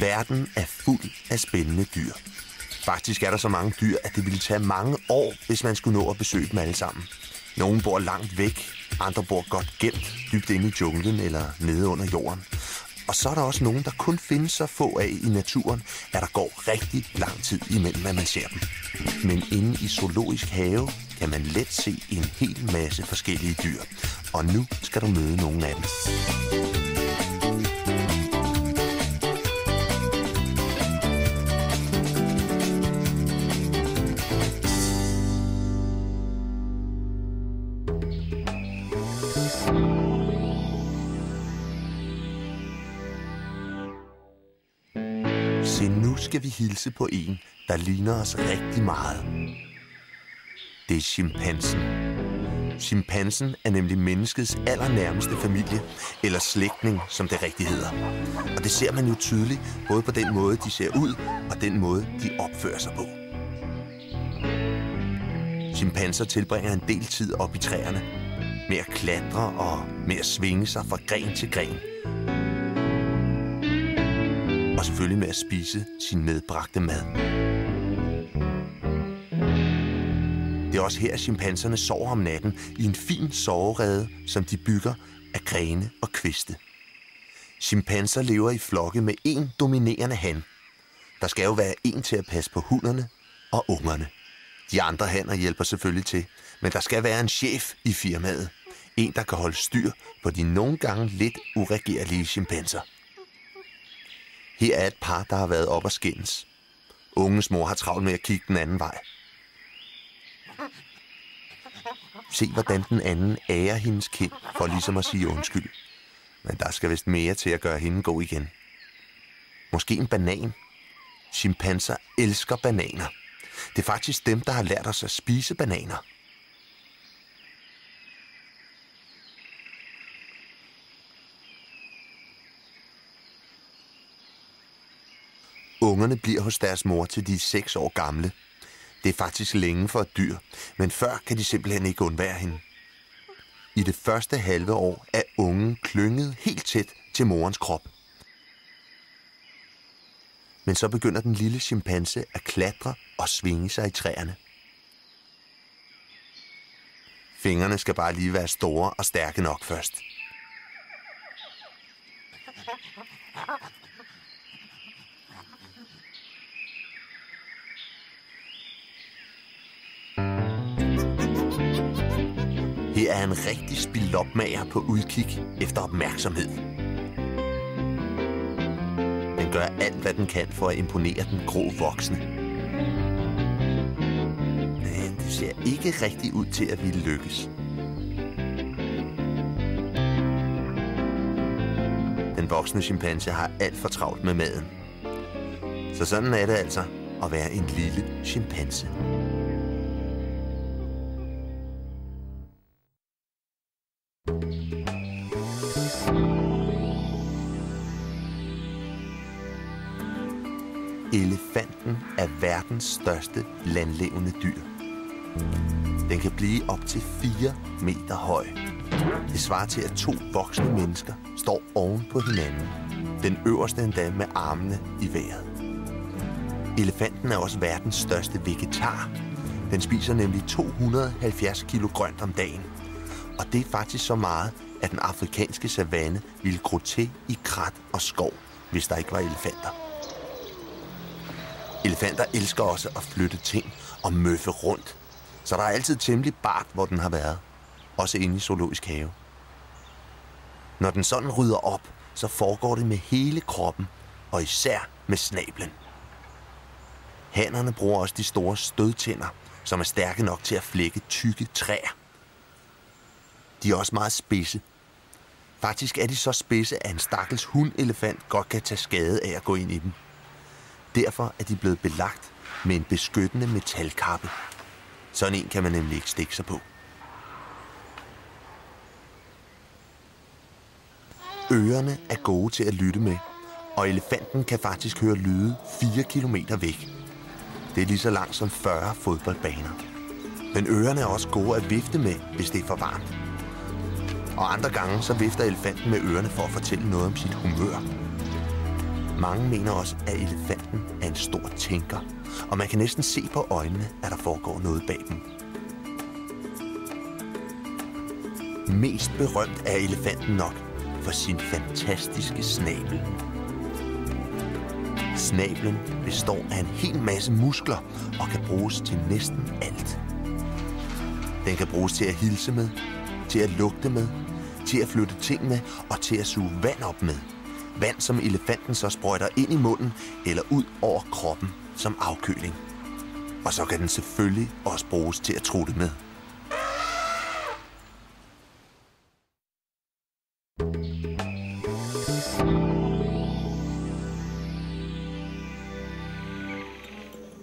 Verden er fuld af spændende dyr. Faktisk er der så mange dyr, at det ville tage mange år, hvis man skulle nå at besøge dem alle sammen. Nogle bor langt væk, andre bor godt gemt, dybt inde i junglen eller nede under jorden. Og så er der også nogen, der kun findes så få af i naturen, at der går rigtig lang tid imellem, at man ser dem. Men inde i Zoologisk Have kan man let se en hel masse forskellige dyr. Og nu skal du møde nogle af dem. Se, nu skal vi hilse på en, der ligner os rigtig meget. Det er chimpansen. Chimpansen er nemlig menneskets allernærmeste familie, eller slægtning, som det rigtig hedder. Og det ser man jo tydeligt, både på den måde, de ser ud, og den måde, de opfører sig på. Chimpanser tilbringer en del tid op i træerne, med at klatre og med at svinge sig fra gren til gren. Og selvfølgelig med at spise sin medbragte mad. Det er også her, chimpanserne sover om natten i en fin soverede, som de bygger af grene og kviste. Chimpanser lever i flokke med én dominerende han. Der skal jo være en til at passe på hunderne og ungerne. De andre hanner hjælper selvfølgelig til, men der skal være en chef i firmaet. En, der kan holde styr på de nogle gange lidt uregerlige chimpanser. Her er et par, der har været op og skændes. Ungens mor har travlt med at kigge den anden vej. Se, hvordan den anden ærer hendes kind for ligesom at sige undskyld. Men der skal vist mere til at gøre hende gå igen. Måske en banan. Chimpanser elsker bananer. Det er faktisk dem, der har lært os at spise bananer. Ungerne bliver hos deres mor til de er 6 år gamle. Det er faktisk længe for et dyr, men før kan de simpelthen ikke undvære hende. I det første halve år er ungen klynget helt tæt til morens krop. Men så begynder den lille chimpanse at klatre og svinge sig i træerne. Fingrene skal bare lige være store og stærke nok først. Her er en rigtig spilopmager på udkig efter opmærksomhed. Den gør alt, hvad den kan for at imponere den grå voksne. Men det ser ikke rigtig ud til at ville lykkes. Den voksne chimpanse har alt for travlt med maden. Så sådan er det altså at være en lille chimpanse. Elefanten er verdens største landlevende dyr. Den kan blive op til 4 meter høj. Det svarer til, at 2 voksne mennesker står oven på hinanden. Den øverste endda med armene i vejret. Elefanten er også verdens største vegetar. Den spiser nemlig 270 kilo grønt om dagen. Og det er faktisk så meget, at den afrikanske savanne ville gro til i krat og skov, hvis der ikke var elefanter. Elefanter elsker også at flytte ting og møffe rundt, så der er altid temmelig bart, hvor den har været. Også inde i Zoologisk Have. Når den sådan rydder op, så foregår det med hele kroppen, og især med snablen. Hannerne bruger også de store stødtænder, som er stærke nok til at flække tykke træer. De er også meget spidse. Faktisk er de så spidse, at en stakkels hundelefant godt kan tage skade af at gå ind i dem. Derfor er de blevet belagt med en beskyttende metalkappe. Sådan en kan man nemlig ikke stikke sig på. Ørerne er gode til at lytte med, og elefanten kan faktisk høre lyde 4 kilometer væk. Det er lige så langt som 40 fodboldbaner. Men ørerne er også gode at vifte med, hvis det er for varmt. Og andre gange så vifter elefanten med ørerne for at fortælle noget om sit humør. Mange mener også, at elefanten er en stor tænker, og man kan næsten se på øjnene, at der foregår noget bag dem. Mest berømt er elefanten nok for sin fantastiske snabel. Snablen består af en hel masse muskler og kan bruges til næsten alt. Den kan bruges til at hilse med, til at lugte med, til at flytte ting med og til at suge vand op med. Vand, som elefanten så sprøjter ind i munden eller ud over kroppen som afkøling. Og så kan den selvfølgelig også bruges til at trutte med.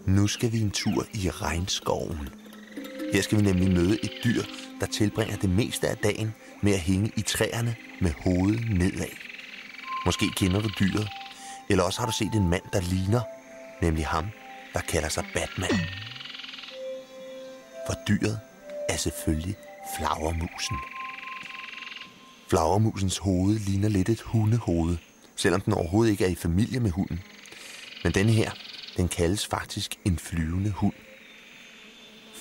Nu skal vi en tur i regnskoven. Her skal vi nemlig møde et dyr, der tilbringer det meste af dagen med at hænge i træerne med hovedet nedad. Måske kender du dyret, eller også har du set en mand, der ligner, nemlig ham, der kalder sig Batman. For dyret er selvfølgelig flagermusen. Flagermusens hoved ligner lidt et hundehoved, selvom den overhovedet ikke er i familie med hunden. Men denne her, den kaldes faktisk en flyvende hund.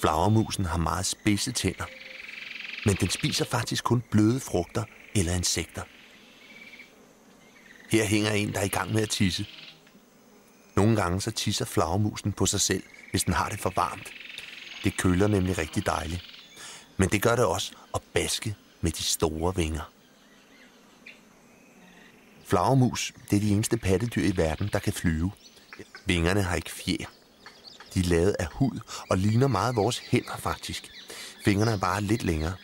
Flagermusen har meget spidse tænder, men den spiser faktisk kun bløde frugter eller insekter. Her hænger en, der er i gang med at tisse. Nogle gange så tisser flagermusen på sig selv, hvis den har det for varmt. Det køler nemlig rigtig dejligt. Men det gør det også at baske med de store vinger. Flagermus, det er de eneste pattedyr i verden, der kan flyve. Vingerne har ikke fjer. De er lavet af hud og ligner meget vores hænder faktisk. Fingrene er bare lidt længere.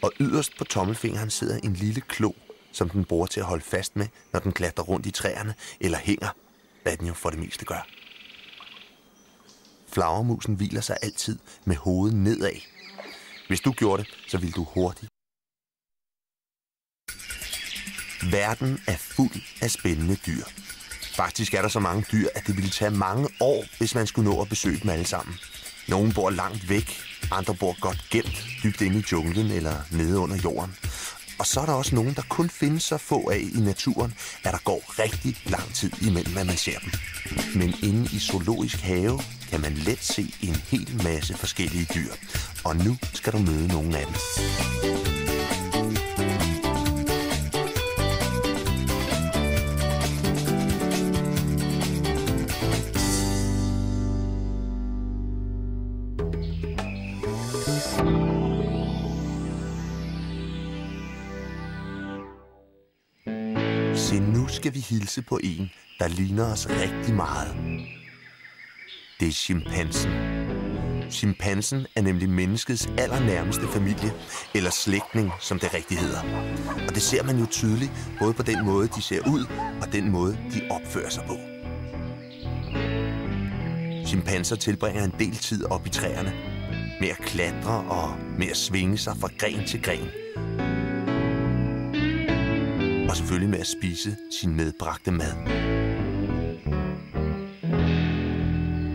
Og yderst på tommelfingeren sidder en lille klo, som den bruger til at holde fast med, når den klatrer rundt i træerne eller hænger, hvad den jo for det meste gør. Flagermusen hviler sig altid med hovedet nedad. Hvis du gjorde det, så ville du hurtigt. Verden er fuld af spændende dyr. Faktisk er der så mange dyr, at det ville tage mange år, hvis man skulle nå at besøge dem alle sammen. Nogle bor langt væk, andre bor godt gemt, dybt inde i junglen eller nede under jorden. Og så er der også nogen, der kun findes så få af i naturen, at der går rigtig lang tid imellem, at man ser dem. Men inde i Zoologisk Have kan man let se en hel masse forskellige dyr. Og nu skal du møde nogle af dem. Se, nu skal vi hilse på en, der ligner os rigtig meget. Det er chimpansen. Chimpansen er nemlig menneskets allernærmeste familie, eller slægtning, som det rigtig hedder. Og det ser man jo tydeligt, både på den måde, de ser ud, og den måde, de opfører sig på. Chimpanser tilbringer en del tid op i træerne, med at klatre og med at svinge sig fra gren til gren. Og selvfølgelig med at spise sin medbragte mad.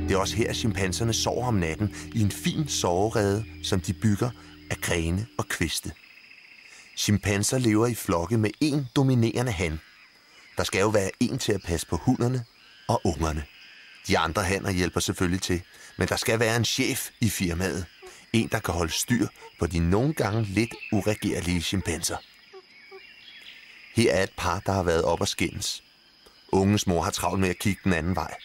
Det er også her, chimpanserne sover om natten i en fin soverede, som de bygger af grene og kviste. Chimpanser lever i flokke med én dominerende han. Der skal jo være en til at passe på hunderne og ungerne. De andre hanner hjælper selvfølgelig til, men der skal være en chef i firmaet. En, der kan holde styr på de nogle gange lidt uregerlige chimpanser. Her er et par, der har været op og skændes. Ungens mor har travlt med at kigge den anden vej.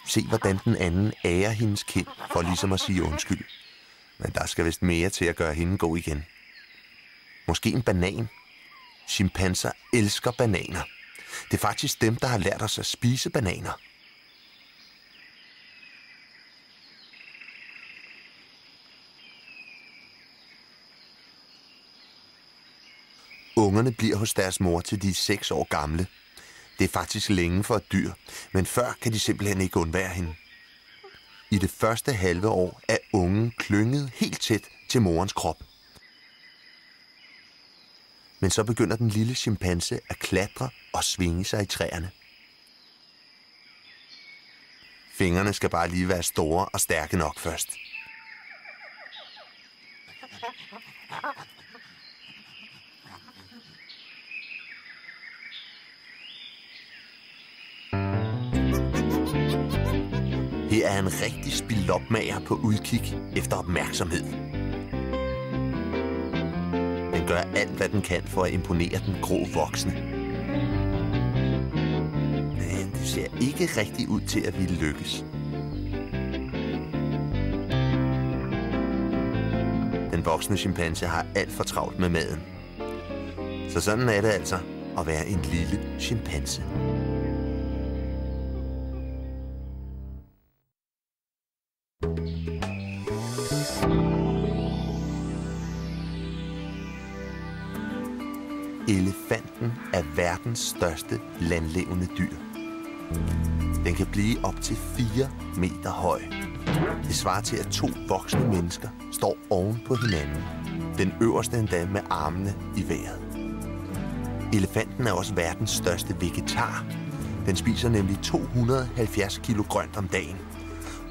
Se, hvordan den anden ærer hendes kind for ligesom at sige undskyld. Men der skal vist mere til at gøre hende gå igen. Måske en banan. Chimpanser elsker bananer. Det er faktisk dem, der har lært os at spise bananer. Ungerne bliver hos deres mor til de er 6 år gamle. Det er faktisk længe for et dyr, men før kan de simpelthen ikke undvære hende. I det første halve år er ungen klynget helt tæt til morens krop. Men så begynder den lille chimpanse at klatre og svinge sig i træerne. Fingrene skal bare lige være store og stærke nok først. er en rigtig spilopmager på udkig efter opmærksomhed. Den gør alt, hvad den kan for at imponere den grå voksne. Men det ser ikke rigtig ud til at ville lykkes. Den voksne chimpanse har alt for travlt med maden. Så sådan er det altså at være en lille chimpanse. Elefanten er verdens største landlevende dyr. Den kan blive op til 4 meter høj. Det svarer til, at 2 voksne mennesker står oven på hinanden. Den øverste endda med armene i vejret. Elefanten er også verdens største vegetar. Den spiser nemlig 270 kilo grønt om dagen.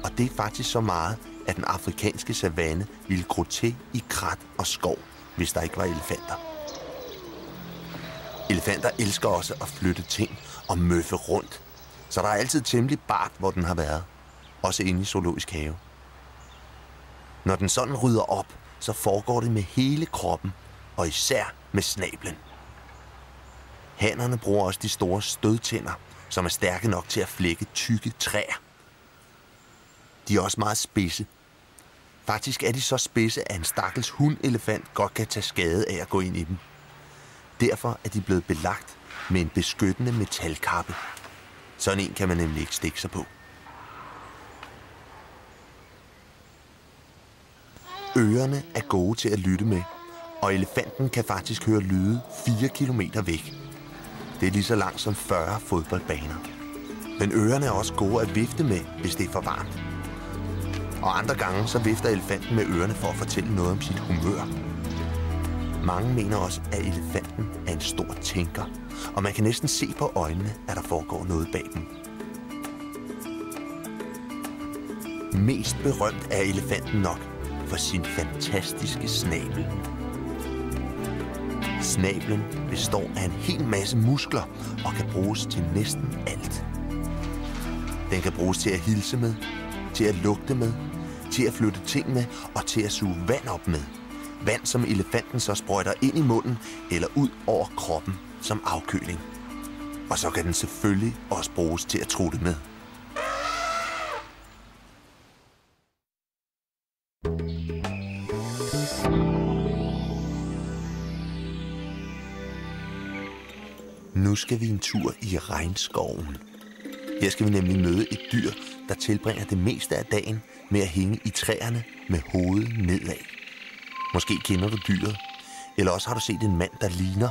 Og det er faktisk så meget, at den afrikanske savanne ville gro til i krat og skov, hvis der ikke var elefanter. Elefanter elsker også at flytte ting og møffe rundt. Så der er altid temmelig bart, hvor den har været. Også inde i zoologisk have. Når den sådan rydder op, så foregår det med hele kroppen, og især med snablen. Hannerne bruger også de store stødtænder, som er stærke nok til at flække tykke træer. De er også meget spidse. Faktisk er de så spidse, at en stakkels hundelefant godt kan tage skade af at gå ind i dem. Derfor er de blevet belagt med en beskyttende metalkappe. Sådan en kan man nemlig ikke stikke sig på. Ørerne er gode til at lytte med, og elefanten kan faktisk høre lyde 4 kilometer væk. Det er lige så langt som 40 fodboldbaner. Men ørerne er også gode at vifte med, hvis det er for varmt. Og andre gange så vifter elefanten med ørerne for at fortælle noget om sit humør. Mange mener også, at elefanten er en stor tænker, og man kan næsten se på øjnene, at der foregår noget bag dem. Mest berømt er elefanten nok for sin fantastiske snabel. Snablen består af en hel masse muskler og kan bruges til næsten alt. Den kan bruges til at hilse med, til at lugte med, til at flytte ting med og til at suge vand op med. Vand, som elefanten så sprøjter ind i munden eller ud over kroppen som afkøling. Og så kan den selvfølgelig også bruges til at trutte med. Nu skal vi en tur i regnskoven. Her skal vi nemlig møde et dyr, der tilbringer det meste af dagen med at hænge i træerne med hovedet nedad. Måske kender du dyret, eller også har du set en mand, der ligner,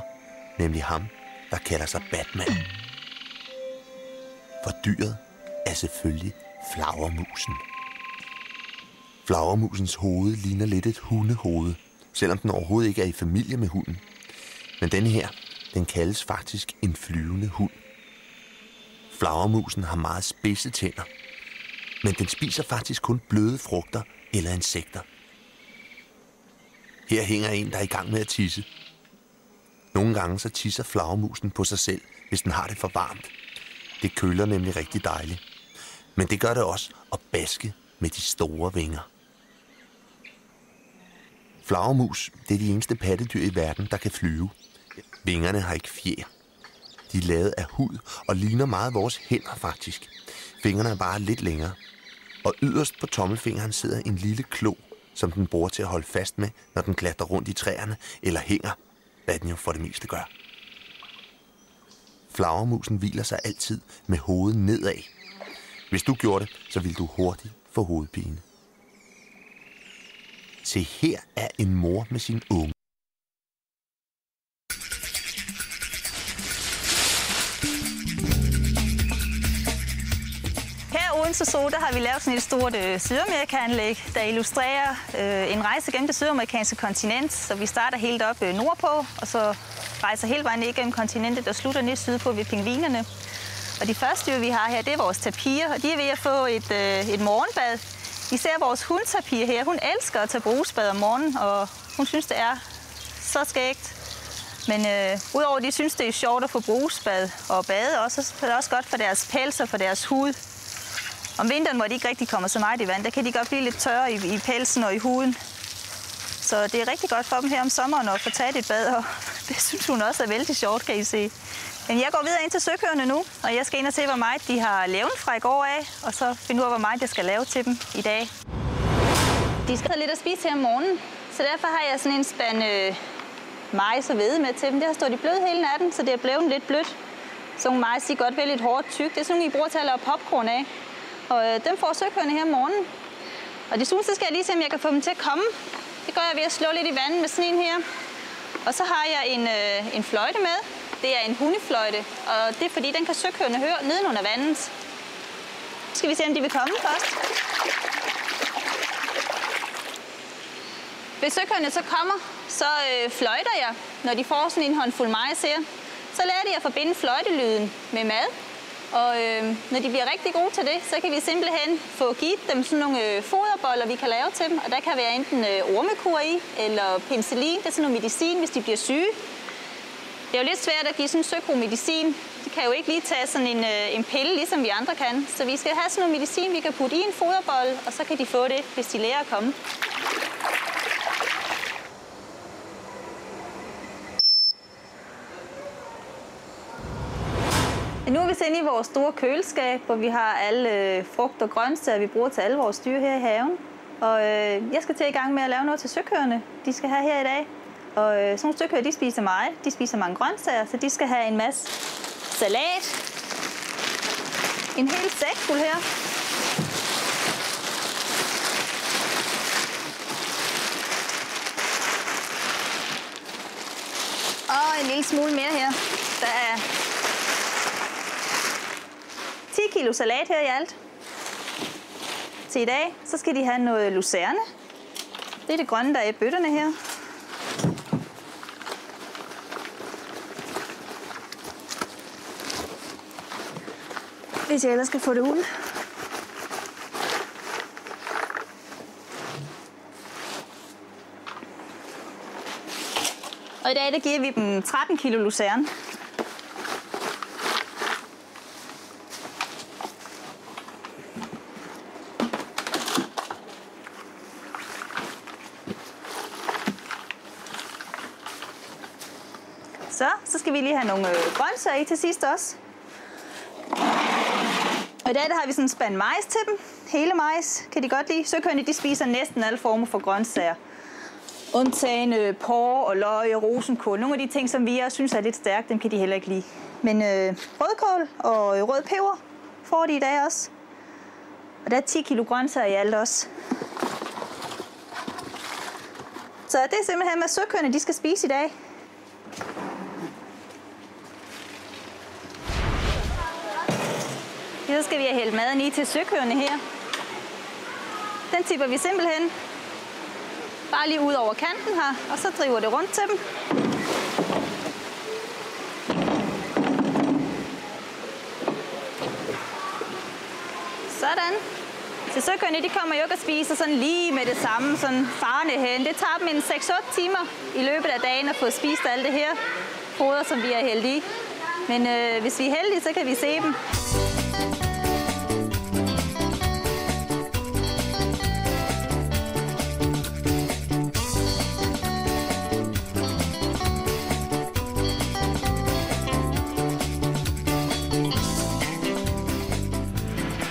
nemlig ham, der kalder sig Batman. For dyret er selvfølgelig flagermusen. Flagermusens hoved ligner lidt et hundehoved, selvom den overhovedet ikke er i familie med hunden. Men denne her, den kaldes faktisk en flyvende hund. Flagermusen har meget spidse tænder, men den spiser faktisk kun bløde frugter eller insekter. Her hænger en, der er i gang med at tisse. Nogle gange så tisser flagermusen på sig selv, hvis den har det for varmt. Det køler nemlig rigtig dejligt. Men det gør det også at baske med de store vinger. Flagermus, det er de eneste pattedyr i verden, der kan flyve. Vingerne har ikke fjer. De er lavet af hud og ligner meget vores hænder faktisk. Fingrene er bare lidt længere. Og yderst på tommelfingeren sidder en lille klo, som den bruger til at holde fast med, når den klatrer rundt i træerne eller hænger, hvad den jo for det meste gør. Flagermusen hviler sig altid med hovedet nedad. Hvis du gjorde det, så ville du hurtigt få hovedpine. Se, her er en mor med sin unge. Odense Zoo, der har vi lavet sådan et stort Sydamerika-anlæg, der illustrerer en rejse gennem det sydamerikanske kontinent. Så vi starter helt op nordpå, og så rejser hele vejen ned gennem kontinentet og slutter ned sydpå ved pingvinerne. Og de første dyr, vi har her, det er vores tapirer, og de er ved at få et morgenbad. Især vores hundtapir her, hun elsker at tage brugsbad om morgenen, og hun synes, det er så skægt. Men udover de synes, det er sjovt at få brugsbad og bade også, så er det også godt for deres pels og for deres hud. Om vinteren, hvor de ikke rigtig kommer så meget i vand, der kan de godt blive lidt tørre i pelsen og i huden. Så det er rigtig godt for dem her om sommeren at få taget et bad, og det synes hun også er vældig sjovt, kan I se. Men jeg går videre ind til søkøerne nu, og jeg skal ind og se, hvor meget de har levnet fra i går af, og så finde ud af, hvor meget jeg skal lave til dem i dag. De skal have lidt at spise her om morgenen, så derfor har jeg sådan en spand majs og hvede med til dem. Det har stået i blød hele natten, så det er blevet lidt blødt. Så nogle majs, de er godt vel lidt hårdt tyk. Det er sådan nogle, I bruger til at lave popcorn af. Og dem får søkøerne her om morgenen. Og desuden så skal jeg lige se, om jeg kan få dem til at komme. Det gør jeg ved at slå lidt i vandet med sådan en her. Og så har jeg en fløjte med. Det er en hundefløjte, og det er fordi, den kan søkøerne høre nedenunder vandet. Nu skal vi se, om de vil komme først. Hvis søkøerne så kommer, så fløjter jeg, når de får sådan en håndfuld majs her. Så lærer de at forbinde fløjtelyden med mad. Og når de bliver rigtig gode til det, så kan vi simpelthen få givet dem sådan nogle foderboller, vi kan lave til dem. Og der kan være enten ormekur i, eller penicillin. Det er sådan noget medicin, hvis de bliver syge. Det er jo lidt svært at give sådan en søko medicin. De kan jo ikke lige tage sådan en pille, ligesom vi andre kan. Så vi skal have sådan noget medicin, vi kan putte i en foderbolle, og så kan de få det, hvis de lærer at komme. Nu er vi inde i vores store køleskab, hvor vi har alle frugt og grøntsager, vi bruger til alle vores dyr her i haven. Og jeg skal til i gang med at lave noget til søkøerne, de skal have her i dag. Og sådan nogle søkøer, de spiser meget. De spiser mange grøntsager, så de skal have en masse salat. En hel sæk fuld her. Og en lille smule mere her. Der er 10 kilo salat her i alt. Til i dag, så skal de have noget lucerne. Det er det grønne, der er i bøtterne her. Hvis jeg ellers skal få det ud. Og i dag, der giver vi dem 13 kilo lucerne. Så skal vi lige have nogle grøntsager i til sidst også. Og i dag der har vi sådan en spand majs til dem. Hele majs kan de godt lide. Søkøerne de spiser næsten alle former for grøntsager. Undtagen porre og løg og rosenkål. Nogle af de ting, som vi også synes er lidt stærke, dem kan de heller ikke lide. Men rødkål og rød peber får de i dag også. Og der er 10 kilo grøntsager i alt også. Så det er simpelthen, hvad søkøerne de skal spise i dag. Så skal vi have hældt maden i til søkøerne her. Den tipper vi simpelthen bare lige ud over kanten her, og så driver det rundt til dem. Sådan. Så søkøerne de kommer jo ikke at spise sådan lige med det samme, sådan farne hen. Det tager dem en 6-8 timer i løbet af dagen at få spist alt det her foder, som vi har hældt i. Men hvis vi er heldige, så kan vi se dem.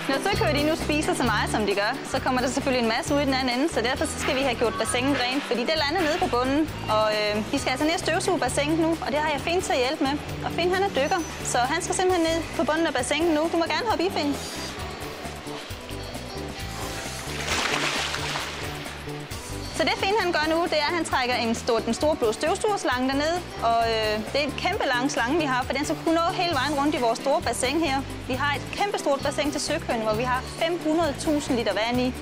Når søkøer de nu spiser så meget, som de gør, så kommer der selvfølgelig en masse ud i den anden ende, så derfor så skal vi have gjort bassinet rent, fordi det lander nede på bunden, og de skal altså ned og støvsuge bassinet nu, og det har jeg Finn til at hjælpe med. Og Finn han er dykker, så han skal simpelthen ned på bunden af bassinet nu. Du må gerne hoppe i, Finn. Så det Finn han gør nu, det er, at han trækker den store blå støvsugerslange derned. Og det er en kæmpe lang slange, vi har, for den skal kunne nå hele vejen rundt i vores store bassin her. Vi har et kæmpe stort bassin til søkøerne, hvor vi har 500.000 liter vand i.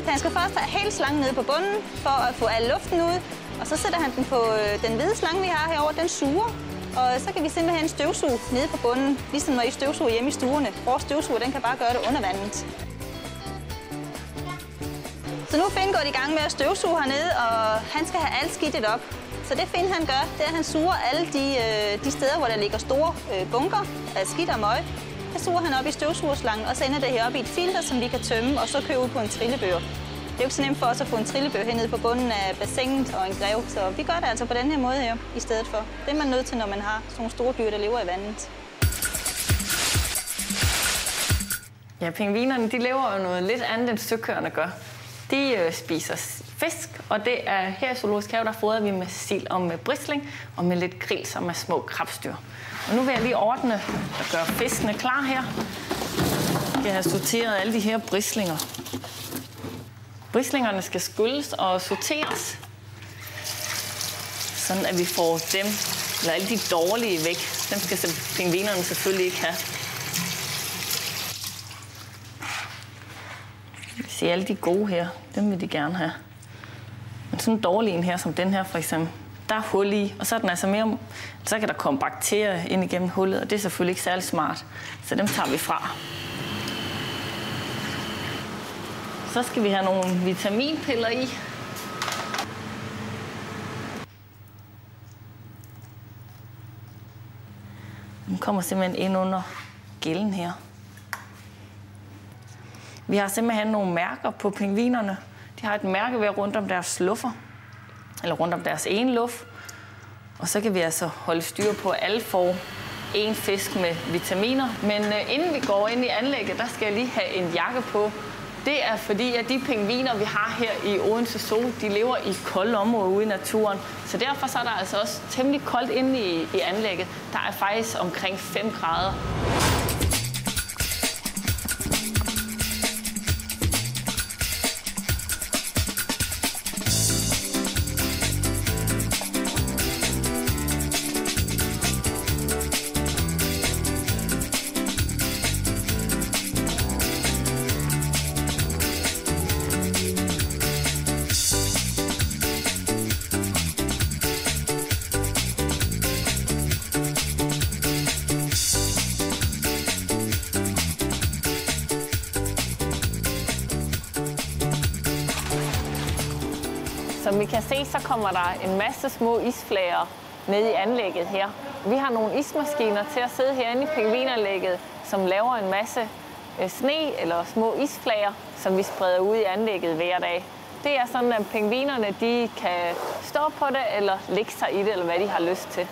Så han skal først have hele slangen nede på bunden, for at få al luften ud. Og så sætter han den på den hvide slange, vi har herovre, den suger. Og så kan vi simpelthen støvsuge nede på bunden, ligesom når I støvsuger hjemme i stuerne. Vores støvsuger, den kan bare gøre det under vandet. Så nu Finn går i gang med at støvsuge hernede, og han skal have alt skidtet op. Så det Finn han gør, det er, at han suger alle de steder, hvor der ligger store bunker af skidt og møg. så suger han op i støvsugerslangen, og så ender det heroppe i et filter, som vi kan tømme, og så køre ud på en trillebør. Det er jo ikke så nemt for os at få en trillebør hernede på bunden af bassinet og en grev, så vi gør det altså på den her måde her i stedet for. Det er man nødt til, når man har sådan nogle store dyr, der lever i vandet. Ja, pingvinerne de lever jo noget lidt andet, end støvkørerne gør. De spiser fisk, og det er her i Zoologisk Have, der fodrer vi med sild og med brisling og med lidt grill, som er små krabstyr. Og nu vil jeg lige ordne og gøre fiskene klar her. Jeg har sorteret alle de her brislinger. Brislingerne skal skylles og sorteres, sådan at vi får dem, eller alle de dårlige væk. Dem skal pingvinerne selvfølgelig ikke have. Se, alle de gode her, dem vil de gerne have. Men sådan en dårlig en her, som den her for eksempel, der er hul i, og så er den altså mere, så kan der komme bakterier ind igennem hullet, og det er selvfølgelig ikke særlig smart. Så dem tager vi fra. Så skal vi have nogle vitaminpiller i. Den kommer simpelthen ind under gælden her. Vi har simpelthen nogle mærker på pingvinerne. De har et mærke ved rundt om deres luffer, eller rundt om deres ene luft. Og så kan vi altså holde styr på, at alle får en fisk med vitaminer. Men inden vi går ind i anlægget, der skal jeg lige have en jakke på. Det er fordi, at de pingviner, vi har her i Odense Zoo, de lever i kolde områder ude i naturen. Så derfor så er der altså også temmelig koldt inde i anlægget. Der er faktisk omkring 5 grader. Som vi kan se, så kommer der en masse små isflager ned i anlægget her. Vi har nogle ismaskiner til at sidde herinde i pingvinanlægget, som laver en masse sne eller små isflager, som vi spreder ud i anlægget hver dag. Det er sådan, at pingvinerne de kan stå på det eller lægge sig i det, eller hvad de har lyst til.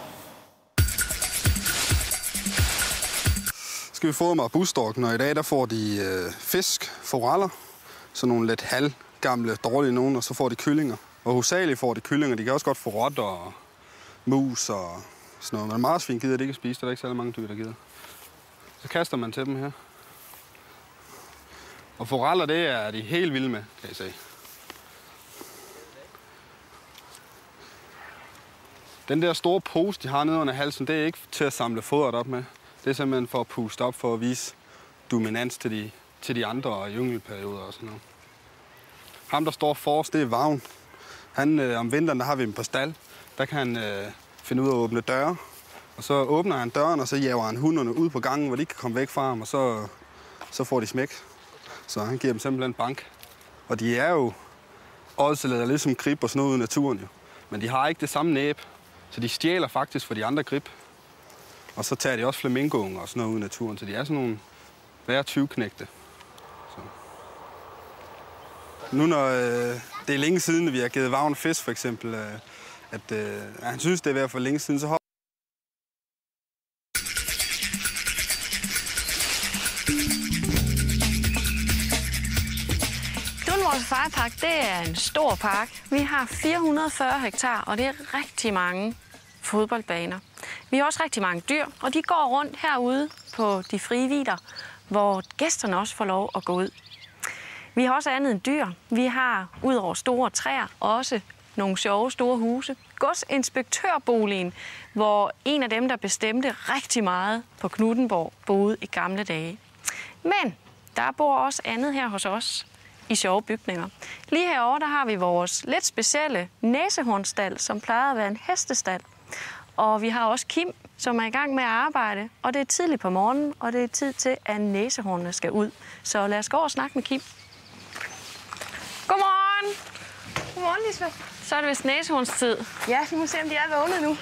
Skal vi fodre med busstorken, og i dag der får de fisk, foraller, sådan nogle lidt halvgamle, dårlige nogen, og så får de kyllinger. Og hovedsageligt får de kyllinger. De kan også godt få rotter og mus og sådan noget. Men marsvin gider det ikke at spise, der er ikke særlig mange dyr, der gider. Så kaster man til dem her. Og foraller, det er de helt vilde med, kan I se. Den der store pose, de har nede under halsen, det er ikke til at samle fodret op med. Det er simpelthen for at puste op, for at vise dominans til de andre i yngelperioder og sådan noget. Ham, der står forrest, det er Vagn. Om vinteren, der har vi dem på stald. Der kan han finde ud af at åbne døre. Og så åbner han døren, og så jager han hunderne ud på gangen, hvor de kan komme væk fra ham, og så får de smæk. Så han giver dem simpelthen bank. Og de er jo ådseleder, ligesom grib og sådan noget ude i naturen jo. Men de har ikke det samme næb, så de stjæler faktisk for de andre grib. Og så tager de også flamingoer og sådan noget ude i naturen, så de er sådan nogle værre 20-knægte. Nu når det er længe siden, vi har givet Vagn fisk for eksempel, at han synes, det er i hvert fald længe siden, så Glundvor Safaripark, det er en stor park. Vi har 440 hektar, og det er rigtig mange fodboldbaner. Vi har også rigtig mange dyr, og de går rundt herude på de frie vidder, hvor gæsterne også får lov at gå ud. Vi har også andet end dyr. Vi har ud over store træer også nogle sjove store huse. Godsinspektørboligen, hvor en af dem, der bestemte rigtig meget på Knuthenborg, boede i gamle dage. Men der bor også andet her hos os i sjove bygninger. Lige herovre der har vi vores lidt specielle næsehornstald, som plejer at være en hestestald. Og vi har også Kim, som er i gang med at arbejde, og det er tidligt på morgenen, og det er tid til, at næsehornene skal ud. Så lad os gå og snakke med Kim. Godmorgen! Godmorgen, Lisbeth. Så er det vist næsehornstid. Ja, vi må se, om de er vågnet nu.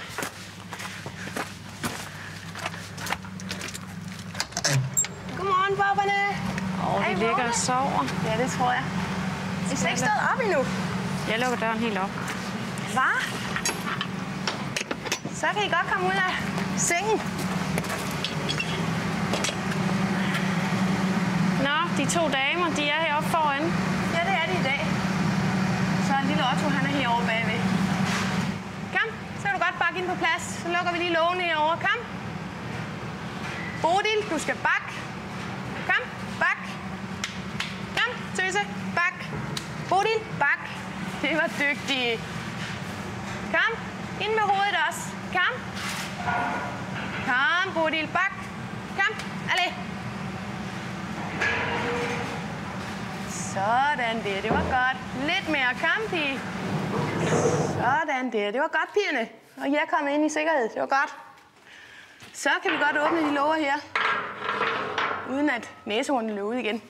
de ligger og sover. Ja, det tror jeg. I er ikke stået op endnu. Jeg lukker døren helt op. Hvad? Så kan I godt komme ud af sengen. Nå, de 2 damer, de er heroppe foran. Ja, det er det i dag. Så er lille Otto, han er herovre bagved. Kom, så kan du godt bakke ind på plads. Så lukker vi lige lågene herovre. Kom. Bodil, du skal bakke. Kom, bak. Kom, Tøse, bak. Bodil, bak. Det var dygtige. Kom, ind med hovedet også. Kom. Kom, Bodil, bak. Kom, allez. Sådan der, det var godt. Lidt mere kom, pige. Sådan der, det var godt, pigerne. Og I er kommet ind i sikkerhed, det var godt. Så kan vi godt åbne de låger her, uden at næsehornene løber ud igen.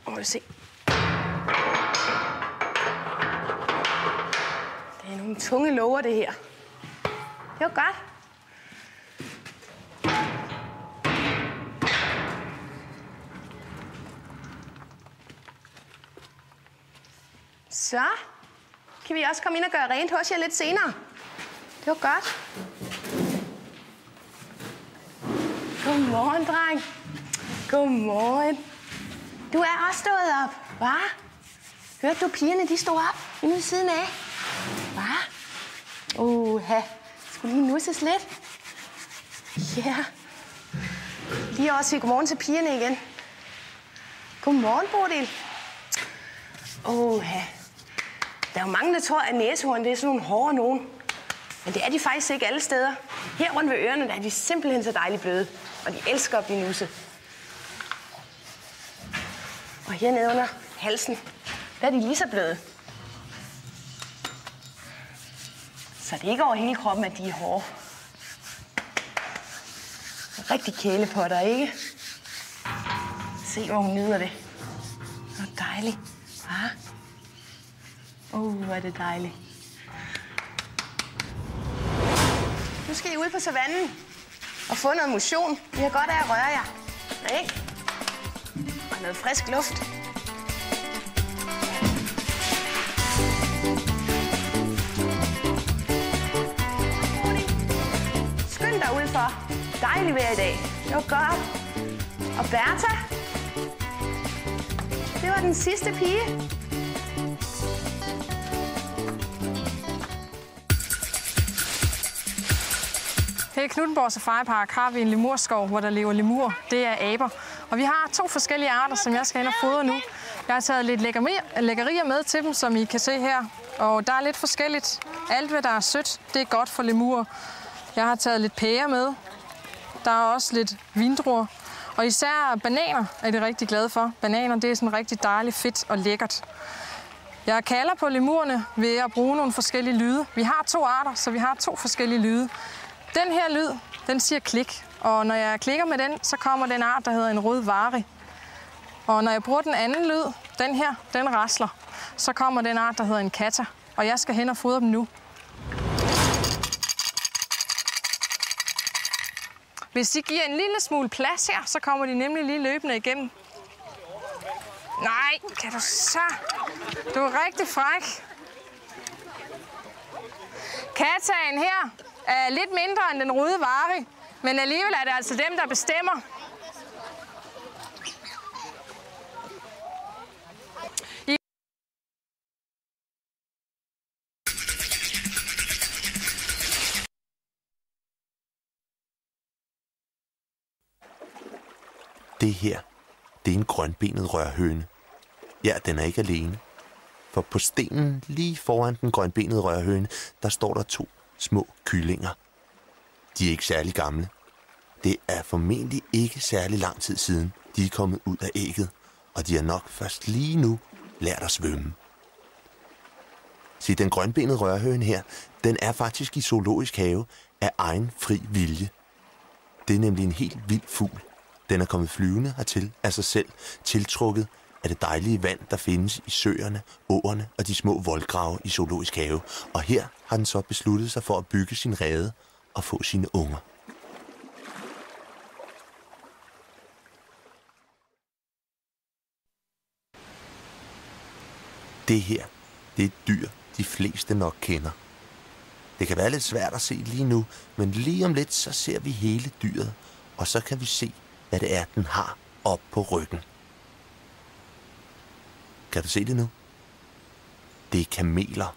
Må du se. Det er nogle tunge låger, det her. Det var godt. Så kan vi også komme ind og gøre rent hos jer lidt senere. Det var godt. Godmorgen, dreng. Godmorgen. Du er også stået op, hva? Hørte du pigerne, de stod op inde ved siden af? Hva? Skulle lige nusses lidt? Ja. Lige også sige godmorgen til pigerne igen. Godmorgen, Bodil. Der er jo mange, der tror, at næsehorn det er sådan nogle hårde nogen. Men det er de faktisk ikke alle steder. Her rundt ved ørerne, der er de simpelthen så dejligt bløde. Og de elsker at blive nusset. Og hernede under halsen, der er de lige så bløde. Så det er ikke over hele kroppen, at de er hårde. Rigtig kælepotter, ikke? Se, hvor hun nyder det. Hvor dejligt. Hvor er det dejligt. Nu skal I ud på savannen og få noget motion. Vi har godt af at røre jer. Ikke? Og noget frisk luft. Skynd dig udenfor. Dejligt vejr i dag. Det var godt. Og Bertha, det var den sidste pige. Her i Knuthenborg Safaripark har vi en lemurskov, hvor der lever lemur. Det er aber. Og vi har 2 forskellige arter, som jeg skal hen og fodre nu. Jeg har taget lidt lækkerier med til dem, som I kan se her. Og der er lidt forskelligt. Alt, hvad der er sødt, det er godt for lemurer. Jeg har taget lidt pærer med. Der er også lidt vindruer. Og især bananer er de rigtig glade for. Bananer, det er sådan rigtig dejligt fedt og lækkert. Jeg kalder på lemurerne ved at bruge nogle forskellige lyde. Vi har 2 arter, så vi har 2 forskellige lyde. Den her lyd, den siger klik, og når jeg klikker med den, så kommer den art, der hedder en rød vari. Og når jeg bruger den anden lyd, den her, den rasler, så kommer den art, der hedder en katter, og jeg skal hen og fodre dem nu. Hvis I giver en lille smule plads her, så kommer de nemlig lige løbende igennem. Nej, kan du så? Du er rigtig fræk. Kattaen her er lidt mindre end den røde vari, men alligevel er det altså dem, der bestemmer. Det her, det er en grønbenet rørhøne. Ja, den er ikke alene. For på stenen lige foran den grønbenede rørhøne, der står der 2 små kyllinger. De er ikke særlig gamle. Det er formentlig ikke særlig lang tid siden, de er kommet ud af ægget, og de har nok først lige nu lært at svømme. Se, den grønbenede rørhøne her, den er faktisk i zoologisk have af egen fri vilje. Det er nemlig en helt vild fugl. Den er kommet flyvende hertil af sig selv, tiltrukket af det dejlige vand, der findes i søerne, åerne og de små voldgrave i zoologisk have. Og her har den så besluttet sig for at bygge sin rede og få sine unger. Det her, det er et dyr, de fleste nok kender. Det kan være lidt svært at se lige nu, men lige om lidt, så ser vi hele dyret, og så kan vi se, hvad det er, den har op på ryggen. Kan du se det nu? Det er kameler.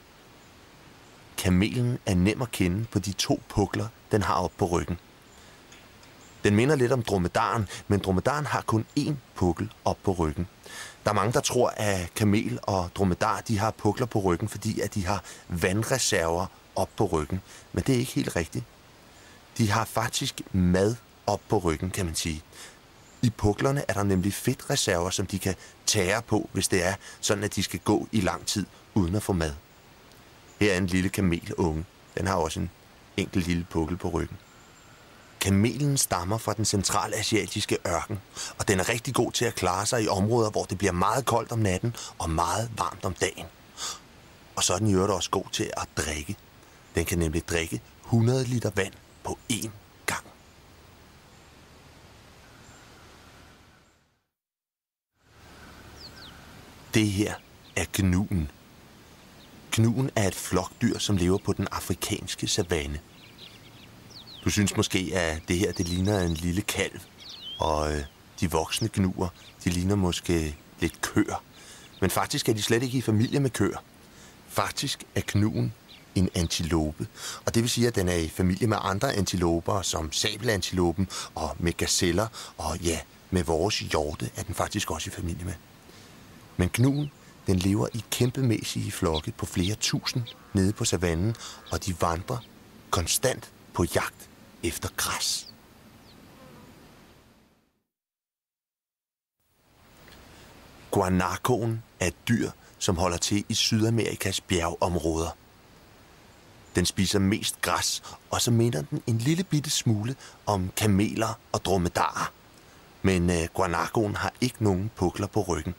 Kamelen er nem at kende på de 2 pukler, den har op på ryggen. Den minder lidt om dromedaren, men dromedaren har kun 1 pukkel op på ryggen. Der er mange, der tror, at kamel og dromedar de har pukler på ryggen, fordi at de har vandreserver op på ryggen. Men det er ikke helt rigtigt. De har faktisk mad op på ryggen, kan man sige. I puklerne er der nemlig fedtreserver, som de kan tære på, hvis det er sådan, at de skal gå i lang tid uden at få mad. Her er en lille kamelunge. Den har også en enkelt lille pukkel på ryggen. Kamelen stammer fra den centralasiatiske ørken, og den er rigtig god til at klare sig i områder, hvor det bliver meget koldt om natten og meget varmt om dagen. Og så er den i øvrigt også god til at drikke. Den kan nemlig drikke 100 liter vand på én gang. Det her er gnuen. Gnuen er et flokdyr, som lever på den afrikanske savanne. Du synes måske, at det her det ligner en lille kalv, og de voksne gnuer, de ligner måske lidt køer. Men faktisk er de slet ikke i familie med køer. Faktisk er gnuen en antilope, og det vil sige, at den er i familie med andre antiloper, som sabelantilopen og med gazeller, og ja, med vores hjorte er den faktisk også i familie med. Men gnuen, den lever i kæmpemæssige flokke på flere tusind nede på savannen, og de vandrer konstant på jagt efter græs. Guanacoen er et dyr, som holder til i Sydamerikas bjergområder. Den spiser mest græs, og så minder den en lille bitte smule om kameler og dromedarer. Men guanacoen har ikke nogen pukler på ryggen.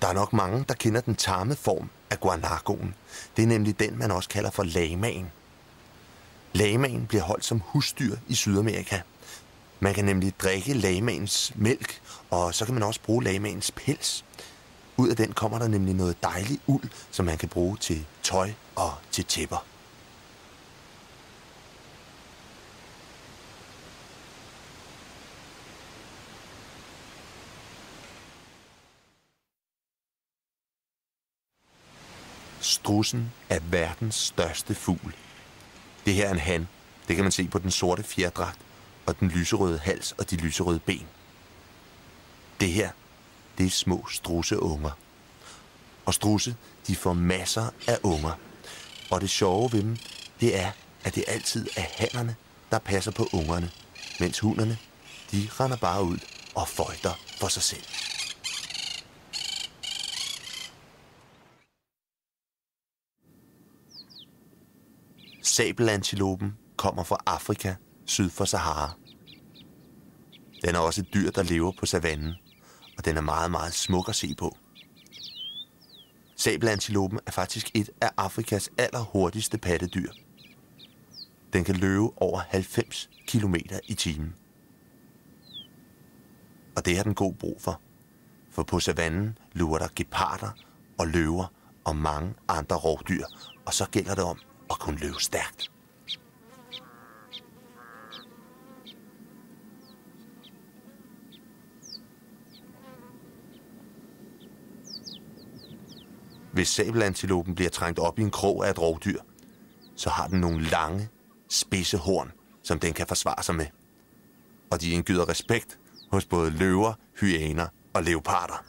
Der er nok mange, der kender den tamme form af guanacoen. Det er nemlig den, man også kalder for lamaen. Lamaen bliver holdt som husdyr i Sydamerika. Man kan nemlig drikke lamaens mælk, og så kan man også bruge lamaens pels. Ud af den kommer der nemlig noget dejlig uld, som man kan bruge til tøj og til tæpper. Strudsen er verdens største fugl. Det her er en han. Det kan man se på den sorte fjerdragt og den lyserøde hals og de lyserøde ben. Det her, det er små strudseunger. Og strudse, de får masser af unger. Og det sjove ved dem, det er, at det altid er hannerne, der passer på ungerne, mens hunnerne, de render bare ud og føjter for sig selv. Sabelantilopen kommer fra Afrika, syd for Sahara. Den er også et dyr, der lever på savannen, og den er meget, meget smuk at se på. Sabelantilopen er faktisk et af Afrikas allerhurtigste pattedyr. Den kan løbe over 90 km/t. Og det har den god brug for på savannen lurer der geparder og løver og mange andre rovdyr, og så gælder det om at kunne løbe stærkt. Hvis sabelantilopen bliver trængt op i en krog af et rovdyr, så har den nogle lange, spidse horn, som den kan forsvare sig med. Og de indgyder respekt hos både løver, hyæner og leoparder.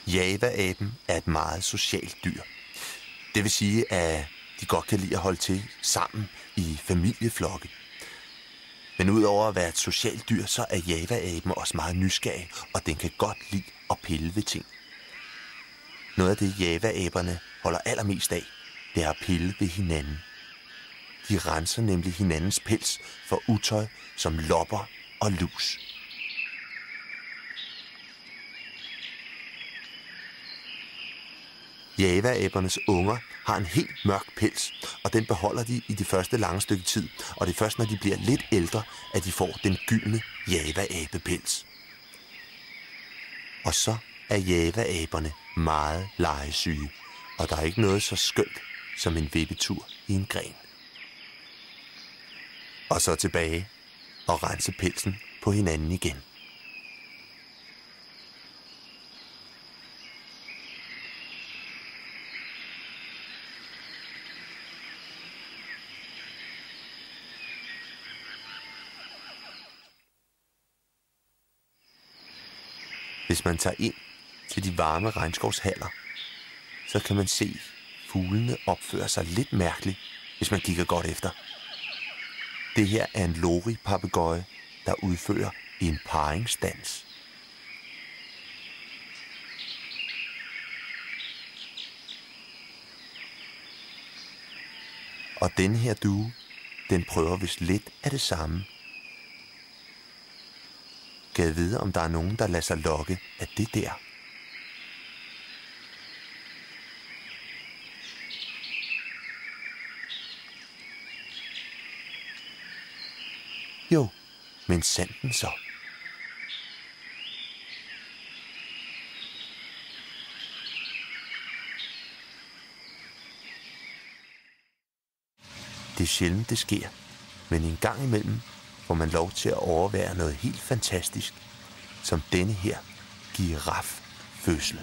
Java-aben er et meget socialt dyr. Det vil sige, at de godt kan lide at holde til sammen i familieflokke. Men udover at være et socialt dyr, så er Java-aben også meget nysgerrig, og den kan godt lide at pille ved ting. Noget af det Java-aberne holder allermest af, det er at pille ved hinanden. De renser nemlig hinandens pels for utøj som lopper og lus. Java-abernes unger har en helt mørk pels, og den beholder de i det første lange stykke tid, og det er først, når de bliver lidt ældre, at de får den gyldne Java-abepels. Og så er Java-aberne meget legesyge, og der er ikke noget så skønt som en vippetur i en gren. Og så tilbage og rense pelsen på hinanden igen. Hvis man tager ind til de varme regnskovshaller, så kan man se fuglene opføre sig lidt mærkeligt, hvis man kigger godt efter. Det her er en lori-papegøje, der udfører en paringsdans. Og den her due, den prøver vist lidt af det samme. Gad vide, om der er nogen, der lader sig lokke af det der. Jo, men sanden så. Det er sjældent, det sker, men en gang imellem får man lov til at overvære noget helt fantastisk, som denne her giraffødsel.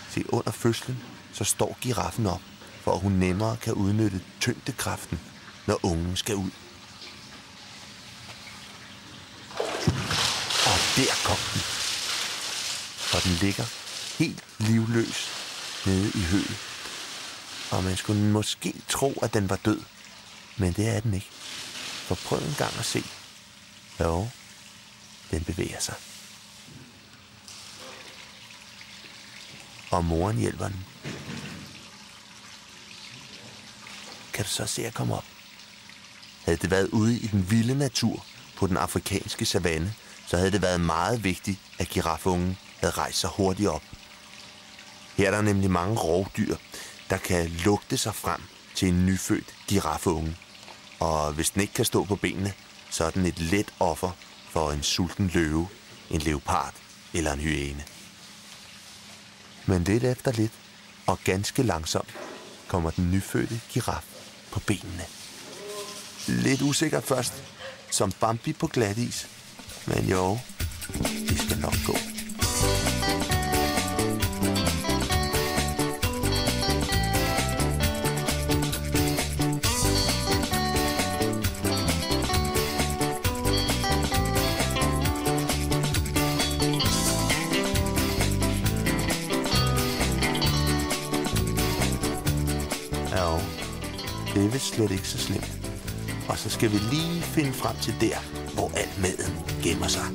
Se, under fødslen, så står giraffen op, for at hun nemmere kan udnytte tyngdekraften, når ungen skal ud. Og der kom den. Og den ligger helt livløs nede i høet. Og man skulle måske tro, at den var død, men det er den ikke. For prøv en gang at se. Jo, den bevæger sig. Og moren hjælper den. Kan du så se at komme op? Havde det været ude i den vilde natur på den afrikanske savanne, så havde det været meget vigtigt, at giraffungen havde rejst sig hurtigt op. Her er der nemlig mange rovdyr, der kan lugte sig frem til en nyfødt giraffeunge. Og hvis den ikke kan stå på benene, så er den et let offer for en sulten løve, en leopard eller en hyæne. Men lidt efter lidt, og ganske langsomt, kommer den nyfødte giraf på benene. Lidt usikker først, som Bambi på glatis. Men jo, det skal nok gå. Det er vist slet ikke så slemt. Og så skal vi lige finde frem til der, hvor alt maden gemmer sig.